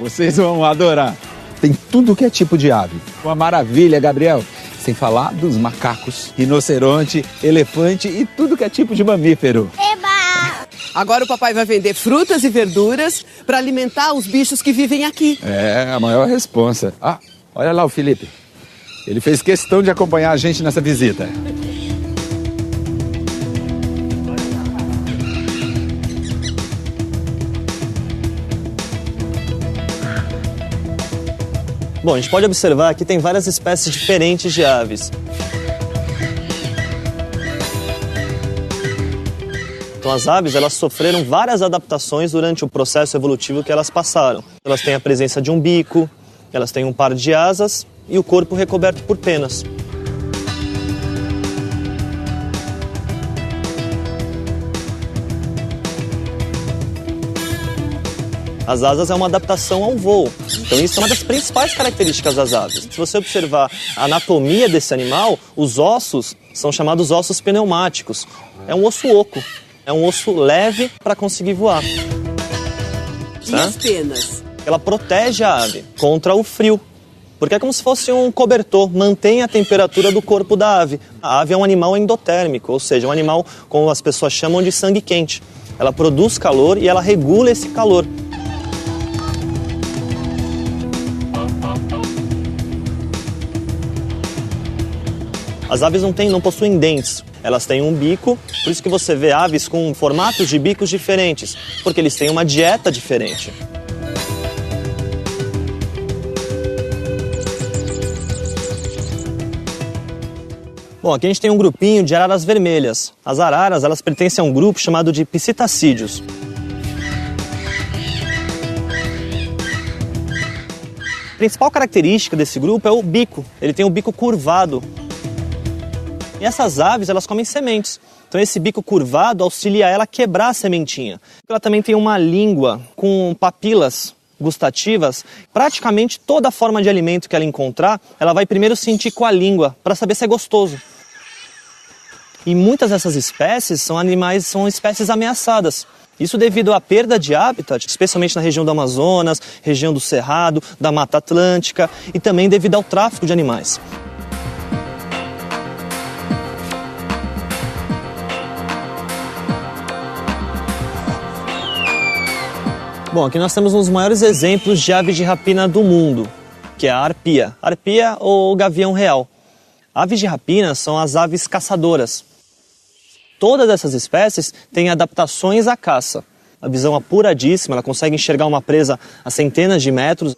Vocês vão adorar. Tem tudo que é tipo de ave. Uma maravilha, Gabriel. Sem falar dos macacos, rinoceronte, elefante e tudo que é tipo de mamífero. Eba! Agora o papai vai vender frutas e verduras para alimentar os bichos que vivem aqui. É, a maior responsa. Ah, olha lá o Felipe. Ele fez questão de acompanhar a gente nessa visita. Bom, a gente pode observar que tem várias espécies diferentes de aves. Então as aves, elas sofreram várias adaptações durante o processo evolutivo que elas passaram. Elas têm a presença de um bico, elas têm um par de asas e o corpo recoberto por penas. As asas é uma adaptação ao voo. Então isso é uma das principais características das aves. Se você observar a anatomia desse animal, os ossos são chamados ossos pneumáticos. É um osso oco, é um osso leve para conseguir voar. E as penas? Ela protege a ave contra o frio. Porque é como se fosse um cobertor, mantém a temperatura do corpo da ave. A ave é um animal endotérmico, ou seja, um animal, como as pessoas chamam, de sangue quente. Ela produz calor e ela regula esse calor. As aves não possuem dentes, elas têm um bico, por isso que você vê aves com formatos de bicos diferentes, porque eles têm uma dieta diferente. Bom, aqui a gente tem um grupinho de araras vermelhas. As araras, elas pertencem a um grupo chamado de psitacídeos. A principal característica desse grupo é o bico, ele tem o bico curvado. E essas aves, elas comem sementes. Então esse bico curvado auxilia ela a quebrar a sementinha. Ela também tem uma língua com papilas gustativas. Praticamente toda forma de alimento que ela encontrar, ela vai primeiro sentir com a língua, para saber se é gostoso. E muitas dessas espécies são espécies ameaçadas. Isso devido à perda de hábitat, especialmente na região do Amazonas, região do Cerrado, da Mata Atlântica e também devido ao tráfico de animais. Bom, aqui nós temos um dos maiores exemplos de ave de rapina do mundo, que é a arpia. Arpia ou gavião real. Aves de rapina são as aves caçadoras. Todas essas espécies têm adaptações à caça. A visão apuradíssima, ela consegue enxergar uma presa a centenas de metros.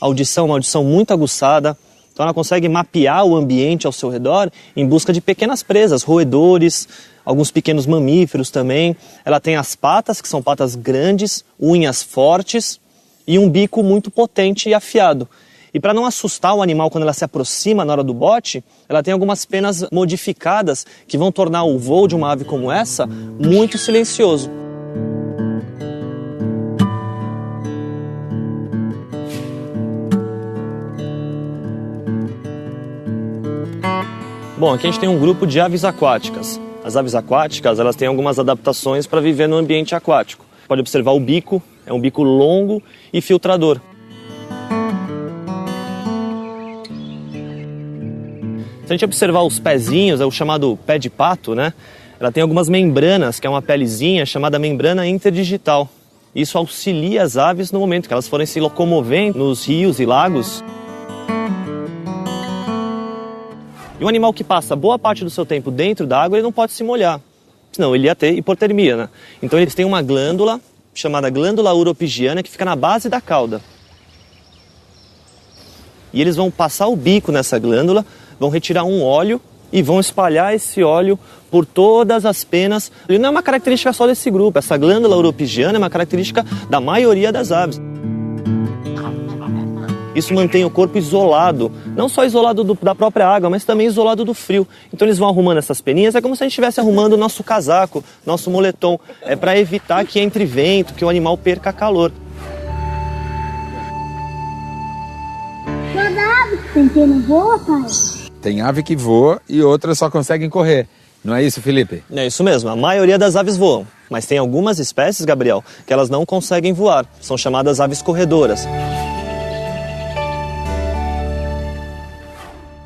A audição é uma audição muito aguçada. Então ela consegue mapear o ambiente ao seu redor em busca de pequenas presas, roedores, alguns pequenos mamíferos também. Ela tem as patas, que são patas grandes, unhas fortes e um bico muito potente e afiado. E para não assustar o animal quando ela se aproxima na hora do bote, ela tem algumas penas modificadas que vão tornar o voo de uma ave como essa muito silencioso. Bom, aqui a gente tem um grupo de aves aquáticas. As aves aquáticas, elas têm algumas adaptações para viver no ambiente aquático. Pode observar o bico, é um bico longo e filtrador. Se a gente observar os pezinhos, é o chamado pé de pato, né? Ela tem algumas membranas, que é uma pelezinha chamada membrana interdigital. Isso auxilia as aves no momento que elas forem se locomovendo nos rios e lagos. E um animal que passa boa parte do seu tempo dentro da água, ele não pode se molhar. Senão ele ia ter hipotermia, né? Então eles têm uma glândula chamada glândula uropigiana que fica na base da cauda. E eles vão passar o bico nessa glândula, vão retirar um óleo e vão espalhar esse óleo por todas as penas. E não é uma característica só desse grupo, essa glândula uropigiana é uma característica da maioria das aves. Isso mantém o corpo isolado, não só isolado da própria água, mas também isolado do frio. Então eles vão arrumando essas peninhas, é como se a gente estivesse arrumando o nosso casaco, nosso moletom. É para evitar que entre vento, que o animal perca calor. Toda ave que tem pena voa, pai? Tem ave que voa e outras só conseguem correr. Não é isso, Felipe? É isso mesmo, a maioria das aves voam. Mas tem algumas espécies, Gabriel, que elas não conseguem voar. São chamadas aves corredoras.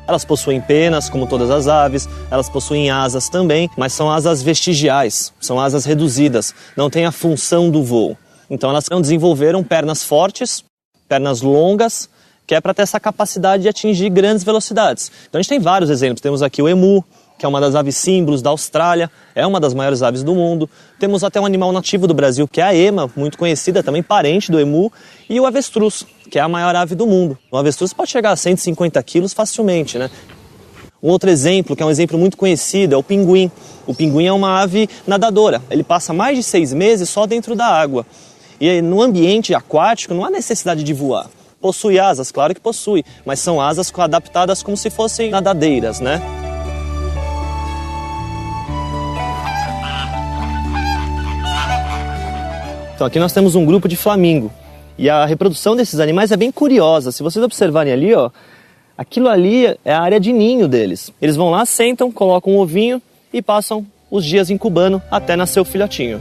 Elas possuem penas, como todas as aves, elas possuem asas também, mas são asas vestigiais, são asas reduzidas, não têm a função do voo. Então elas não desenvolveram pernas fortes, pernas longas, que é para ter essa capacidade de atingir grandes velocidades. Então a gente tem vários exemplos, temos aqui o emu, que é uma das aves símbolos da Austrália, é uma das maiores aves do mundo. Temos até um animal nativo do Brasil, que é a ema, muito conhecida, também parente do emu, e o avestruz, que é a maior ave do mundo. O avestruz pode chegar a 150 quilos facilmente, né? Um outro exemplo, que é um exemplo muito conhecido, é o pinguim. O pinguim é uma ave nadadora, ele passa mais de 6 meses só dentro da água. E no ambiente aquático não há necessidade de voar. Possui asas, claro que possui, mas são asas adaptadas como se fossem nadadeiras, né? Então aqui nós temos um grupo de flamingo. E a reprodução desses animais é bem curiosa. Se vocês observarem ali, ó, aquilo ali é a área de ninho deles. Eles vão lá, sentam, colocam um ovinho e passam os dias incubando até nascer o filhotinho.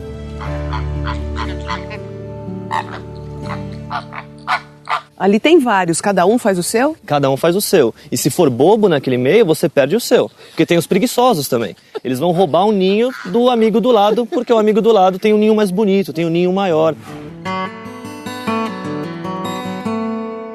Ali tem vários, cada um faz o seu? Cada um faz o seu. E se for bobo naquele meio, você perde o seu. Porque tem os preguiçosos também. Eles vão roubar um ninho do amigo do lado, porque o amigo do lado tem um ninho mais bonito, tem um ninho maior.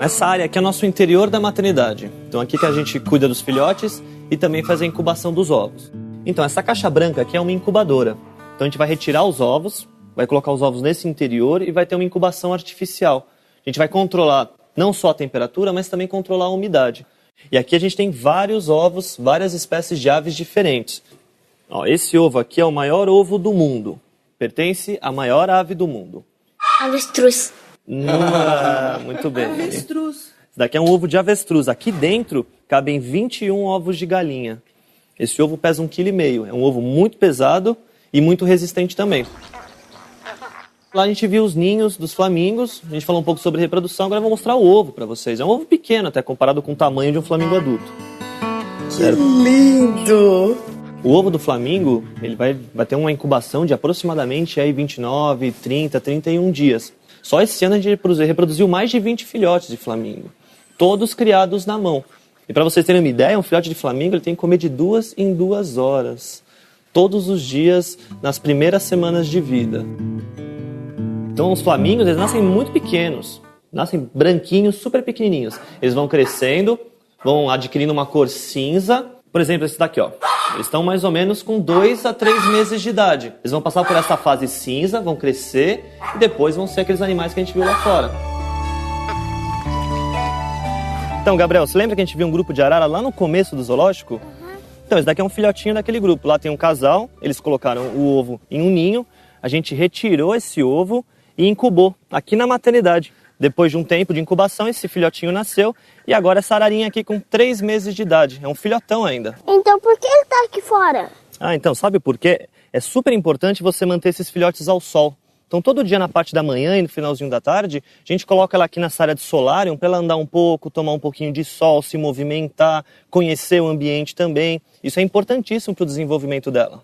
Essa área aqui é nosso interior da maternidade. Então aqui que a gente cuida dos filhotes e também faz a incubação dos ovos. Então essa caixa branca aqui é uma incubadora. Então a gente vai retirar os ovos, vai colocar os ovos nesse interior e vai ter uma incubação artificial. A gente vai controlar não só a temperatura, mas também controlar a umidade. E aqui a gente tem vários ovos, várias espécies de aves diferentes. Ó, esse ovo aqui é o maior ovo do mundo. Pertence à maior ave do mundo. Avestruz. Muito bem. Avestruz. Esse daqui é um ovo de avestruz. Aqui dentro cabem 21 ovos de galinha. Esse ovo pesa 1,5 kg. É um ovo muito pesado e muito resistente também. Lá a gente viu os ninhos dos flamingos, a gente falou um pouco sobre reprodução, agora eu vou mostrar o ovo para vocês. É um ovo pequeno até, comparado com o tamanho de um flamingo adulto. Que lindo! O ovo do flamingo, ele vai ter uma incubação de aproximadamente aí 29, 30, 31 dias. Só esse ano a gente reproduziu mais de 20 filhotes de flamingo, todos criados na mão. E para vocês terem uma ideia, um filhote de flamingo ele tem que comer de 2 em 2 horas, todos os dias, nas primeiras semanas de vida. Então os flamingos, eles nascem muito pequenos, nascem branquinhos, super pequenininhos. Eles vão crescendo, vão adquirindo uma cor cinza. Por exemplo, esse daqui, ó. Eles estão mais ou menos com 2 a 3 meses de idade. Eles vão passar por essa fase cinza, vão crescer e depois vão ser aqueles animais que a gente viu lá fora. Então, Gabriel, você lembra que a gente viu um grupo de arara lá no começo do zoológico? Então, esse daqui é um filhotinho daquele grupo. Lá tem um casal, eles colocaram o ovo em um ninho, a gente retirou esse ovo e incubou aqui na maternidade. Depois de um tempo de incubação, esse filhotinho nasceu e agora essa ararinha aqui com 3 meses de idade. É um filhotão ainda. Então por que ele tá aqui fora? Então, sabe por quê? É super importante você manter esses filhotes ao sol. Então, todo dia na parte da manhã e no finalzinho da tarde, a gente coloca ela aqui nessa área de solário para ela andar um pouco, tomar um pouquinho de sol, se movimentar, conhecer o ambiente também. Isso é importantíssimo para o desenvolvimento dela.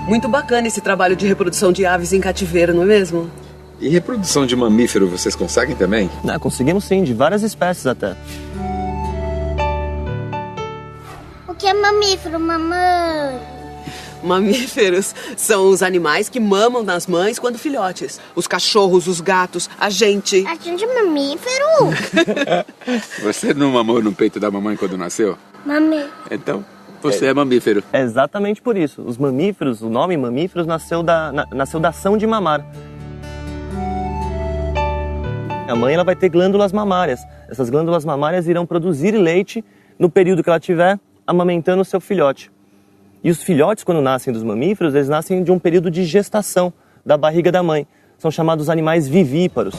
Muito bacana esse trabalho de reprodução de aves em cativeiro, não é mesmo? E reprodução de mamífero vocês conseguem também? Conseguimos sim, de várias espécies até. O que é mamífero, mamãe? Mamíferos são os animais que mamam nas mães quando filhotes. Os cachorros, os gatos, a gente. A gente é mamífero? Você não mamou no peito da mamãe quando nasceu? Mamãe. Então, você é mamífero. É exatamente por isso. Os mamíferos, o nome mamíferos nasceu da ação de mamar. A mãe ela vai ter glândulas mamárias. Essas glândulas mamárias irão produzir leite no período que ela estiver amamentando o seu filhote. E os filhotes, quando nascem dos mamíferos, eles nascem de um período de gestação da barriga da mãe. São chamados animais vivíparos.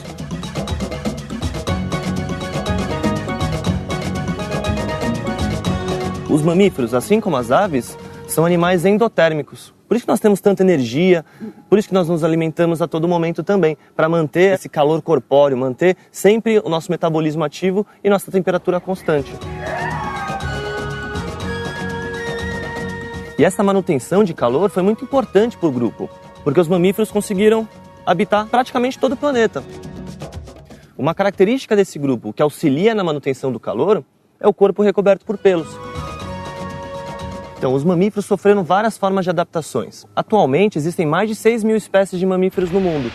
Os mamíferos, assim como as aves, são animais endotérmicos. Por isso que nós temos tanta energia, por isso que nós nos alimentamos a todo momento também, para manter esse calor corpóreo, manter sempre o nosso metabolismo ativo e nossa temperatura constante. E essa manutenção de calor foi muito importante para o grupo, porque os mamíferos conseguiram habitar praticamente todo o planeta. Uma característica desse grupo que auxilia na manutenção do calor é o corpo recoberto por pelos. Então, os mamíferos sofreram várias formas de adaptações. Atualmente, existem mais de 6 mil espécies de mamíferos no mundo.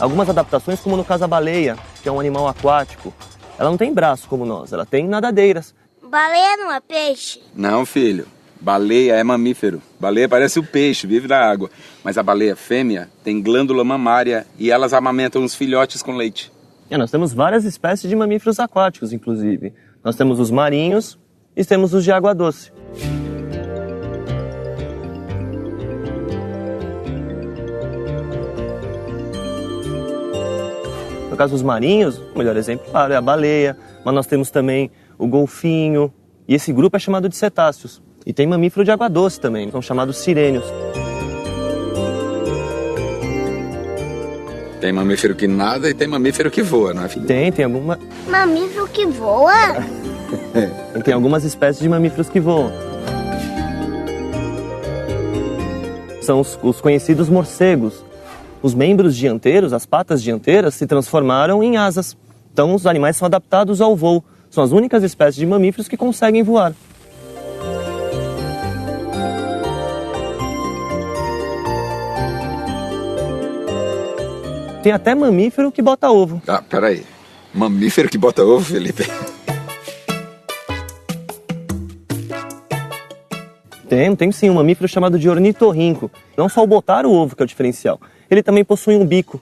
Algumas adaptações, como no caso a baleia, que é um animal aquático, ela não tem braço como nós, ela tem nadadeiras. Baleia não é peixe? Não, filho. Baleia é mamífero. Baleia parece o peixe, vive na água. Mas a baleia fêmea tem glândula mamária e elas amamentam os filhotes com leite. Nós temos várias espécies de mamíferos aquáticos, inclusive. Nós temos os marinhos e temos os de água doce. No caso dos marinhos, o melhor exemplo, claro, é a baleia, mas nós temos também o golfinho, e esse grupo é chamado de cetáceos. E tem mamífero de água doce também, são chamados sirênios. Tem mamífero que nada e tem mamífero que voa, não é, filho? Tem alguma... Mamífero que voa? Tem algumas espécies de mamíferos que voam. São os conhecidos morcegos. Os membros dianteiros, as patas dianteiras, se transformaram em asas. Então os animais são adaptados ao voo. São as únicas espécies de mamíferos que conseguem voar. Tem até mamífero que bota ovo. Ah, peraí. Mamífero que bota ovo, Felipe? Tem sim um mamífero chamado de ornitorrinco. Não só o botar o ovo que é o diferencial, ele também possui um bico.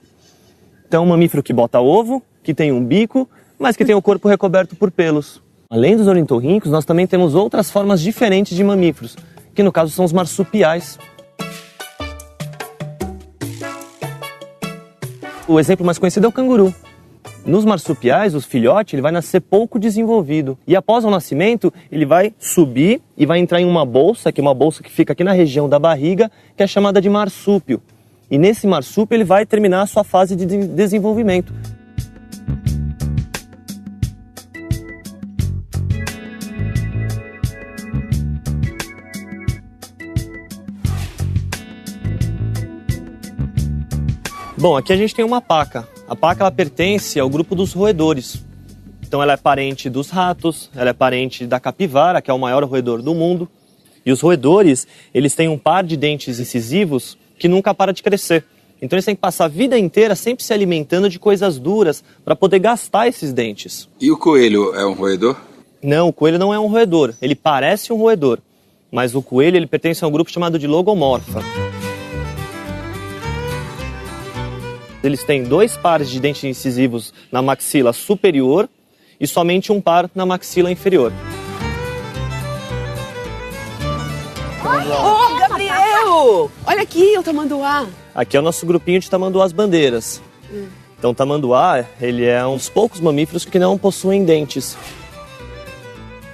Então, um mamífero que bota ovo, que tem um bico, mas que tem o corpo recoberto por pelos. Além dos ornitorrincos, nós também temos outras formas diferentes de mamíferos, que no caso são os marsupiais. O exemplo mais conhecido é o canguru. Nos marsupiais, os filhotes, ele vai nascer pouco desenvolvido. E após o nascimento, ele vai subir e vai entrar em uma bolsa, que é uma bolsa que fica aqui na região da barriga, que é chamada de marsúpio. E nesse marsúpio ele vai terminar a sua fase de desenvolvimento. Bom, aqui a gente tem uma paca. A paca ela pertence ao grupo dos roedores. Então ela é parente dos ratos, ela é parente da capivara, que é o maior roedor do mundo. E os roedores, eles têm um par de dentes incisivos que nunca para de crescer. Então eles têm que passar a vida inteira sempre se alimentando de coisas duras para poder gastar esses dentes. E o coelho é um roedor? Não, o coelho não é um roedor. Ele parece um roedor. Mas o coelho ele pertence a um grupo chamado de logomorfa. Eles têm 2 pares de dentes incisivos na maxila superior e somente um par na maxila inferior. Ô, Gabriel! Olha aqui o tamanduá. Aqui é o nosso grupinho de tamanduás bandeiras. Então o tamanduá, ele é um dos poucos mamíferos que não possuem dentes.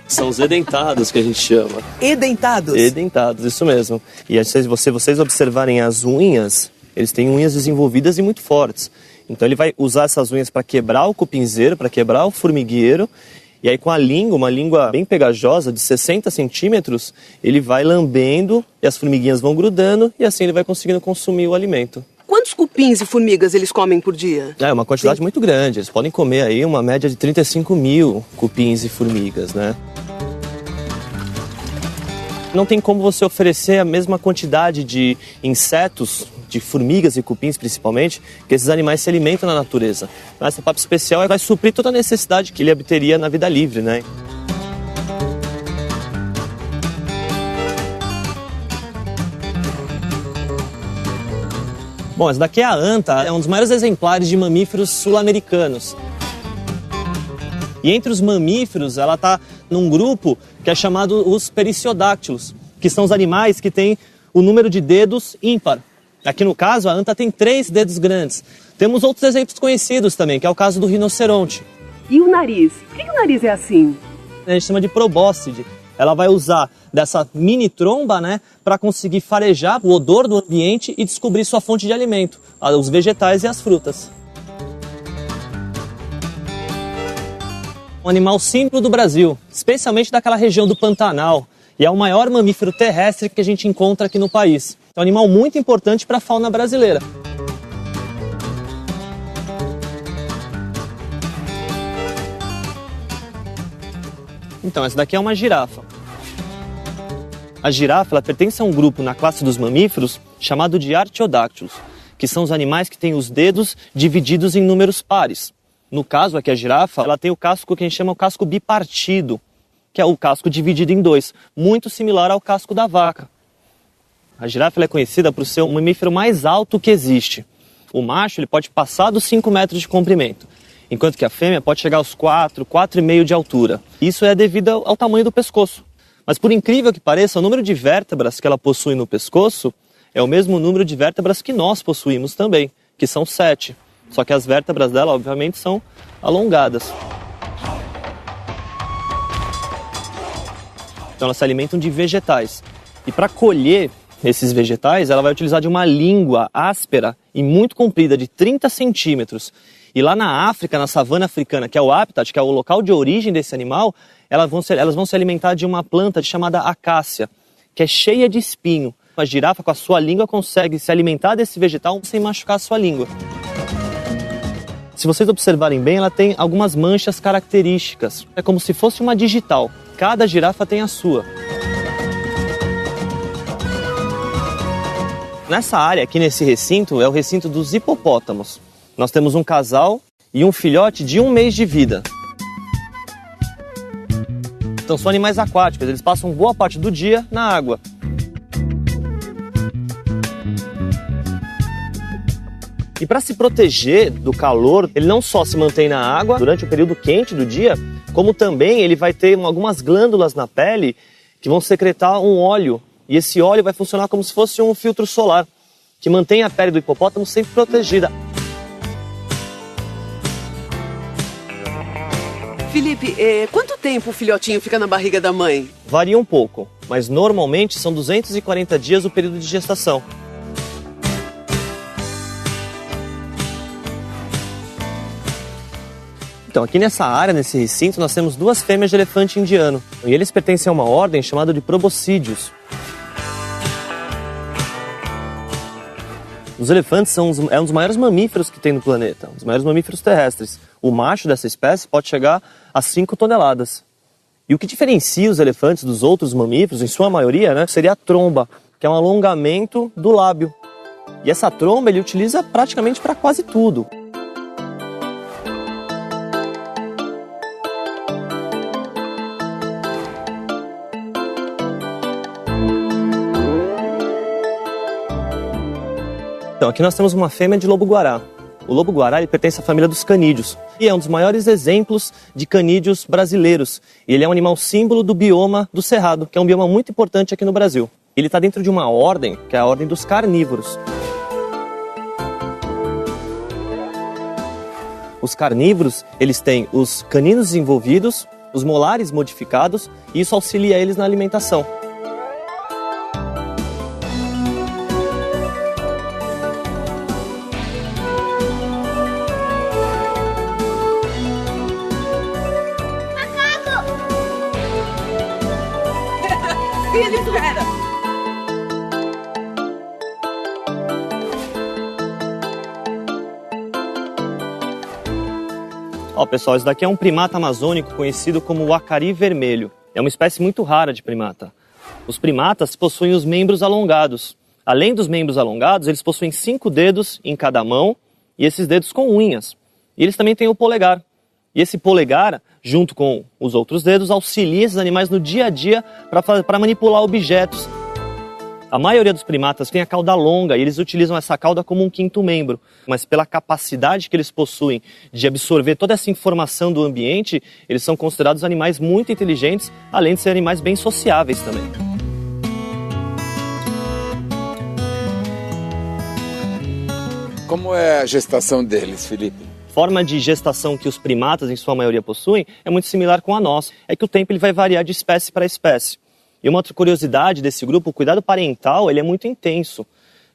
São os edentados que a gente chama. Edentados? Edentados, isso mesmo. E se vocês observarem as unhas, eles têm unhas desenvolvidas e muito fortes. Então ele vai usar essas unhas para quebrar o cupinzeiro, para quebrar o formigueiro. E aí com a língua, uma língua bem pegajosa, de 60 centímetros, ele vai lambendo e as formiguinhas vão grudando e assim ele vai conseguindo consumir o alimento. Quantos cupins e formigas eles comem por dia? É uma quantidade muito grande. Eles podem comer aí uma média de 35 mil cupins e formigas, né? Não tem como você oferecer a mesma quantidade de insetos, de formigas e cupins principalmente, que esses animais se alimentam na natureza. Mas essa papa especial vai suprir toda a necessidade que ele obteria na vida livre, né? Bom, essa daqui é a anta, é um dos maiores exemplares de mamíferos sul-americanos. E entre os mamíferos, ela está num grupo que é chamado os periciodáctilos, que são os animais que têm o número de dedos ímpar. Aqui no caso, a anta tem 3 dedos grandes. Temos outros exemplos conhecidos também, que é o caso do rinoceronte. E o nariz? Por que o nariz é assim? A gente chama de probóscide. Ela vai usar dessa mini tromba, né, para conseguir farejar o odor do ambiente e descobrir sua fonte de alimento, os vegetais e as frutas. Um animal símbolo do Brasil, especialmente daquela região do Pantanal. E é o maior mamífero terrestre que a gente encontra aqui no país. É um animal muito importante para a fauna brasileira. Então, essa daqui é uma girafa. A girafa ela pertence a um grupo na classe dos mamíferos chamado de Artiodactylus, que são os animais que têm os dedos divididos em números pares. No caso aqui, a girafa ela tem o casco que a gente chama o casco bipartido, que é o casco dividido em dois, muito similar ao casco da vaca. A girafa ela é conhecida por ser o mamífero mais alto que existe. O macho ele pode passar dos 5 metros de comprimento, enquanto que a fêmea pode chegar aos 4, 4,5 de altura. Isso é devido ao tamanho do pescoço. Mas por incrível que pareça, o número de vértebras que ela possui no pescoço é o mesmo número de vértebras que nós possuímos também, que são 7. Só que as vértebras dela, obviamente, são alongadas. Então elas se alimentam de vegetais. E para colher esses vegetais, ela vai utilizar de uma língua áspera e muito comprida, de 30 centímetros. E lá na África, na savana africana, que é o habitat, que é o local de origem desse animal, elas vão se alimentar de uma planta chamada acácia, que é cheia de espinho. A girafa, com a sua língua, consegue se alimentar desse vegetal sem machucar a sua língua. Se vocês observarem bem, ela tem algumas manchas características. É como se fosse uma digital. Cada girafa tem a sua. Nessa área, aqui nesse recinto, é o recinto dos hipopótamos. Nós temos um casal e um filhote de 1 mês de vida. Então são animais aquáticos, eles passam boa parte do dia na água. E para se proteger do calor, ele não só se mantém na água durante o período quente do dia, como também ele vai ter algumas glândulas na pele que vão secretar um óleo. E esse óleo vai funcionar como se fosse um filtro solar, que mantém a pele do hipopótamo sempre protegida. Felipe, quanto tempo o filhotinho fica na barriga da mãe? Varia um pouco, mas normalmente são 240 dias o período de gestação. Então, aqui nessa área, nesse recinto, nós temos 2 fêmeas de elefante indiano. E eles pertencem a uma ordem chamada de proboscídeos. Os elefantes são um dos maiores mamíferos que tem no planeta, um dos maiores mamíferos terrestres. O macho dessa espécie pode chegar a 5 toneladas. E o que diferencia os elefantes dos outros mamíferos, em sua maioria, seria a tromba, que é um alongamento do lábio. E essa tromba ele utiliza praticamente para quase tudo. Então, aqui nós temos uma fêmea de lobo-guará. O lobo-guará ele pertence à família dos canídeos e é um dos maiores exemplos de canídeos brasileiros. Ele é um animal símbolo do bioma do Cerrado, que é um bioma muito importante aqui no Brasil. Ele está dentro de uma ordem, que é a ordem dos carnívoros. Os carnívoros, eles têm os caninos desenvolvidos, os molares modificados, e isso auxilia eles na alimentação. Ó, pessoal, isso daqui é um primata amazônico conhecido como o acari vermelho. É uma espécie muito rara de primata. Os primatas possuem os membros alongados. Além dos membros alongados, eles possuem 5 dedos em cada mão e esses dedos com unhas. E eles também têm o polegar. E esse polegar, junto com os outros dedos, auxilia esses animais no dia a dia para manipular objetos. A maioria dos primatas tem a cauda longa e eles utilizam essa cauda como um 5º membro. Mas pela capacidade que eles possuem de absorver toda essa informação do ambiente, eles são considerados animais muito inteligentes, além de ser animais bem sociáveis também. Como é a gestação deles, Felipe? A forma de gestação que os primatas, em sua maioria, possuem é muito similar com a nossa. É que o tempo ele vai variar de espécie para espécie. E uma outra curiosidade desse grupo, o cuidado parental ele é muito intenso.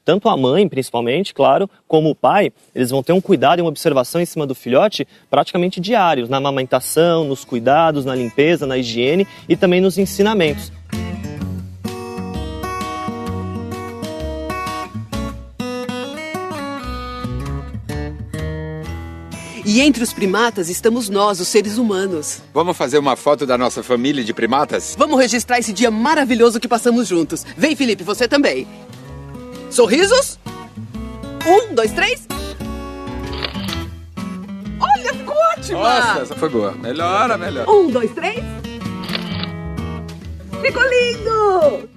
Tanto a mãe, principalmente, claro, como o pai, eles vão ter um cuidado e uma observação em cima do filhote praticamente diários, na amamentação, nos cuidados, na limpeza, na higiene e também nos ensinamentos. E entre os primatas estamos nós, os seres humanos. Vamos fazer uma foto da nossa família de primatas? Vamos registrar esse dia maravilhoso que passamos juntos. Vem, Felipe, você também. Sorrisos? 1, 2, 3. Olha, ficou ótima! Nossa, essa foi boa. Melhora. 1, 2, 3. Ficou lindo!